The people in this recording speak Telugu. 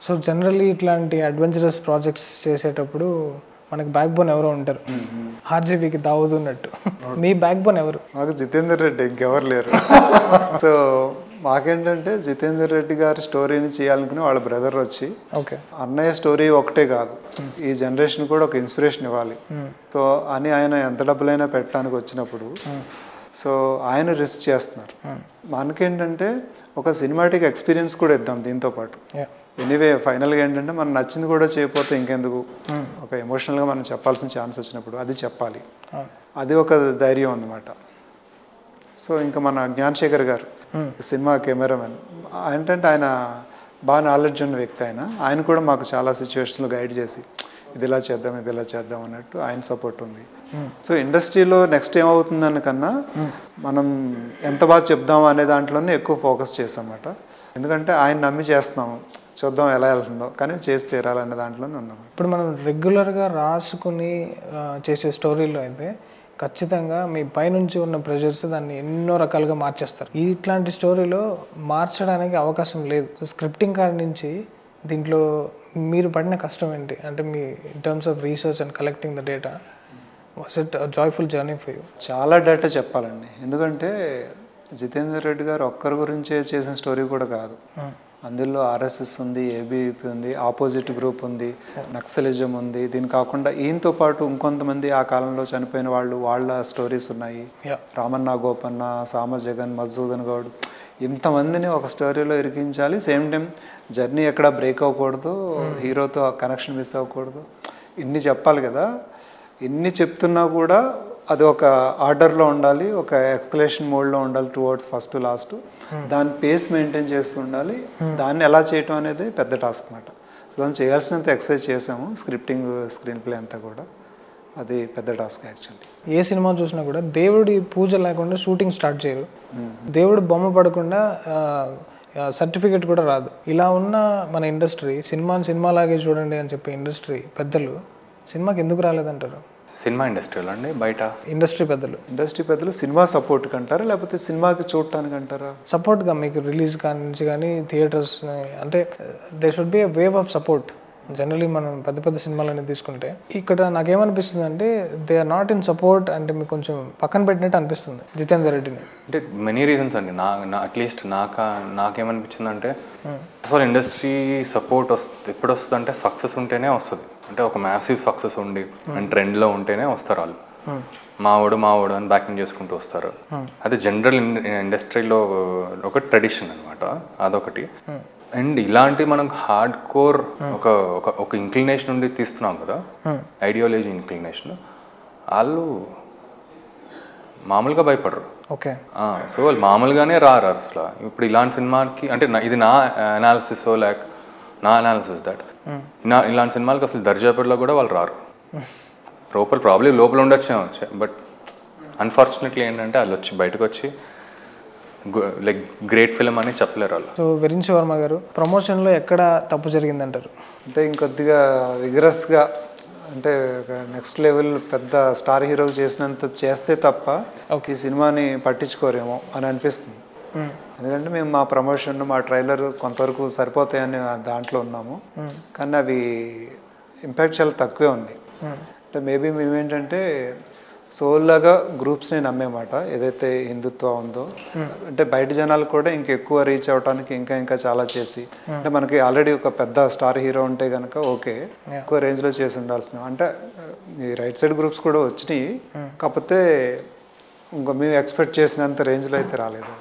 సో జనరల్లీ ఇట్లాంటి అడ్వెంచరస్ ప్రాజెక్ట్స్ చేసేటప్పుడు మనకి బ్యాక్ బోన్ ఎవరో ఉంటారు. ఆర్జీబీకి దావుతున్నట్టు మీ బ్యాక్ బోన్ ఎవరు? మాకు జితేందర్ రెడ్డి, ఇంకెవరు లేరు. సో మాకేంటంటే జితేందర్ రెడ్డి గారి స్టోరీని చేయాలనుకుని వాళ్ళ బ్రదర్ వచ్చి, ఓకే అన్నయ్య స్టోరీ ఒకటే కాదు, ఈ జనరేషన్ కూడా ఒక ఇన్స్పిరేషన్ ఇవ్వాలి. సో అని ఆయన ఎంత డబ్బులైనా పెట్టడానికి వచ్చినప్పుడు సో ఆయన రిస్క్ చేస్తున్నారు. మనకేంటంటే ఒక సినిమాటిక్ ఎక్స్పీరియన్స్ కూడా ఇద్దాం దీంతో పాటు. ఎనీవే ఫైనల్గా ఏంటంటే మనం నచ్చింది కూడా చేయకపోతే ఇంకెందుకు, ఒక ఎమోషనల్గా మనం చెప్పాల్సిన ఛాన్స్ వచ్చినప్పుడు అది చెప్పాలి, అది ఒక ధైర్యం అన్నమాట. సో ఇంకా మన జ్ఞానశేఖర్ గారు సినిమా కెమెరామెన్, ఏంటంటే ఆయన బాగా నాలెడ్జ్ ఉన్న వ్యక్తి. ఆయన కూడా మాకు చాలా సిచ్యువేషన్స్లో గైడ్ చేసి ఇది ఇలా చేద్దాం ఇది ఇలా చేద్దాం అన్నట్టు ఆయన సపోర్ట్ ఉంది. సో ఇండస్ట్రీలో నెక్స్ట్ ఏమవుతుందన్న కన్నా మనం ఎంత బాగా చెప్దాం అనే దాంట్లోనే ఎక్కువ ఫోకస్ చేసామన్నమాట. ఎందుకంటే ఆయన నమ్మి చేస్తున్నాము, చూద్దాం ఎలా వెళ్తుందో, కానీ చేసి తీరాలనే దాంట్లోనే ఉన్నాము. ఇప్పుడు మనం రెగ్యులర్గా రాసుకుని చేసే స్టోరీలో అయితే ఖచ్చితంగా మీ పైనుంచి ఉన్న ప్రెషర్స్ దాన్ని ఎన్నో రకాలుగా మార్చేస్తారు. ఇట్లాంటి స్టోరీలో మార్చడానికి అవకాశం లేదు. సో స్క్రిప్టింగ్ కాడి నుంచి దీంట్లో మీరు పడిన కష్టం ఏంటి? అంటే me in terms of research and collecting the data, was it joyful journey for you? చాలా డేటా చెప్పాలండి, ఎందుకంటే జితేందర్ రెడ్డి గారు ఒక్కరి గురించే చేసిన స్టోరీ కూడా కాదు. అందులో ఆర్ఎస్ఎస్ ఉంది, ఏబీవీపీ ఉంది, ఆపోజిట్ గ్రూప్ ఉంది, నక్సలిజం ఉంది. దీని కాకుండా ఈయనతో పాటు ఇంకొంతమంది ఆ కాలంలో చనిపోయిన వాళ్ళ స్టోరీస్ ఉన్నాయి. రామన్న, గోపన్న, సామ జగన్, మధుసూదన్ గౌడ్, ఇంతమందిని ఒక స్టోరీలో ఇరికించాలి. సేమ్ టైం జర్నీ ఎక్కడ బ్రేక్ అవ్వకూడదు, హీరోతో కనెక్షన్ మిస్ అవ్వకూడదు, ఇన్ని చెప్పాలి కదా. ఇన్ని చెప్తున్నా కూడా అది ఒక ఆర్డర్లో ఉండాలి, ఒక ఎక్స్కలేషన్ మోడ్లో ఉండాలి, టువర్డ్స్ ఫస్ట్ లాస్ట్. దాని పేస్ మెయింటైన్ చేస్తూ ఉండాలి. దాన్ని ఎలా చేయటం అనేది పెద్ద టాస్క్ అన్నమాట. సో దాన్ని చేయాల్సినంత ఎక్సర్సైజ్ చేసాము, స్క్రిప్టింగ్ స్క్రీన్ ప్లే అంతా కూడా అది పెద్ద టాస్క్ యాక్చువల్లీ. ఏ సినిమా చూసినా కూడా దేవుడి పూజ లేకుండా షూటింగ్ స్టార్ట్ చేయరు, దేవుడు బొమ్మ పడకుండా సర్టిఫికేట్ కూడా రాదు. ఇలా ఉన్న మన ఇండస్ట్రీ, సినిమాలాగే చూడండి అని చెప్పే ఇండస్ట్రీ పెద్దలు సినిమాకి ఎందుకు రాలేదంటారు? సినిమా ఇండస్ట్రీలో అండి, బయట ఇండస్ట్రీ పెద్దలు సినిమా సపోర్ట్కి అంటారా లేకపోతే సినిమాకి చూడటానికి అంటారా? సపోర్ట్గా మీకు రిలీజ్ నుంచి కానీ థియేటర్స్, అంటే they should be a wave of support. Generally మనం పెద్ద సినిమాలన్నీ తీసుకుంటే ఇక్కడ నాకేమనిపిస్తుంది అంటే they are not in support, అంటే మీకు కొంచెం పక్కన పెట్టినట్టు అనిపిస్తుంది జితేందర్ రెడ్డిని. అంటే మెనీ రీజన్స్ అండి. అట్లీస్ట్ నాకేమనిపించింది అంటే, అసలు ఇండస్ట్రీ సపోర్ట్ ఎప్పుడు వస్తుంది అంటే సక్సెస్ ఉంటేనే వస్తుంది. అంటే ఒక మ్యాసివ్ సక్సెస్ ఉండి అండ్ ట్రెండ్లో ఉంటేనే వస్తారు వాళ్ళు. మావాడు అని బ్యాకింగ్ చేసుకుంటూ వస్తారు. అది జనరల్ ఇండస్ట్రీలో ఒక ట్రెడిషన్ అనమాట, అదొకటి. అండ్ ఇలాంటి మనం హార్డ్ కోర్ ఒక ఇంక్లినేషన్ నుండి తీస్తున్నాం కదా, ఐడియాలజీ ఇంక్లినేషన్, వాళ్ళు మామూలుగా భయపడరు. ఓకే, సో వాళ్ళు మామూలుగానే రారు అసలు. ఇప్పుడు ఇలాంటి సినిమాకి అంటే ఇది నా అనాలిసిస్ దట్ ఇలాంటి సినిమాలకి అసలు దర్జాపేటలో కూడా వాళ్ళు రారు. లోపల ఉండొచ్చే, బట్ అన్ఫార్చునేట్లీ ఏంటంటే వాళ్ళు వచ్చి బయటకు వచ్చి లైక్ గ్రేట్ ఫిల్మ్ అని చెప్పలేరు వాళ్ళు. సో విరించి వర్మ గారు, ప్రమోషన్లో ఎక్కడ తప్పు జరిగిందంటారు? అంటే ఇంకొద్దిగా విగ్రస్గా, అంటే నెక్స్ట్ లెవెల్ పెద్ద స్టార్ హీరో చేసినంత చేస్తే తప్ప ఈ సినిమాని పట్టించుకోరేమో అని అనిపిస్తుంది. ఎందుకంటే మేము మా ప్రమోషన్, మా ట్రైలర్ కొంతవరకు సరిపోతాయని దాంట్లో ఉన్నాము, కానీ అవి ఇంపాక్ట్ చాలా తక్కువే ఉంది. అంటే మేబీ మేమేంటంటే సోల్లాగా గ్రూప్స్ని నమ్మేమాట, ఏదైతే హిందుత్వం ఉందో. అంటే బయట జనాలు కూడా ఇంకెక్కువ రీచ్ అవ్వడానికి ఇంకా చాలా చేసి, అంటే మనకి ఆల్రెడీ ఒక పెద్ద స్టార్ హీరో ఉంటే కనుక ఓకే, ఎక్కువ రేంజ్లో చేసి ఉండాల్సిన, అంటే ఈ రైట్ సైడ్ గ్రూప్స్ కూడా వచ్చినాయి, కాకపోతే ఇంకా మేము ఎక్స్పెక్ట్ చేసినంత రేంజ్లో అయితే రాలేదు.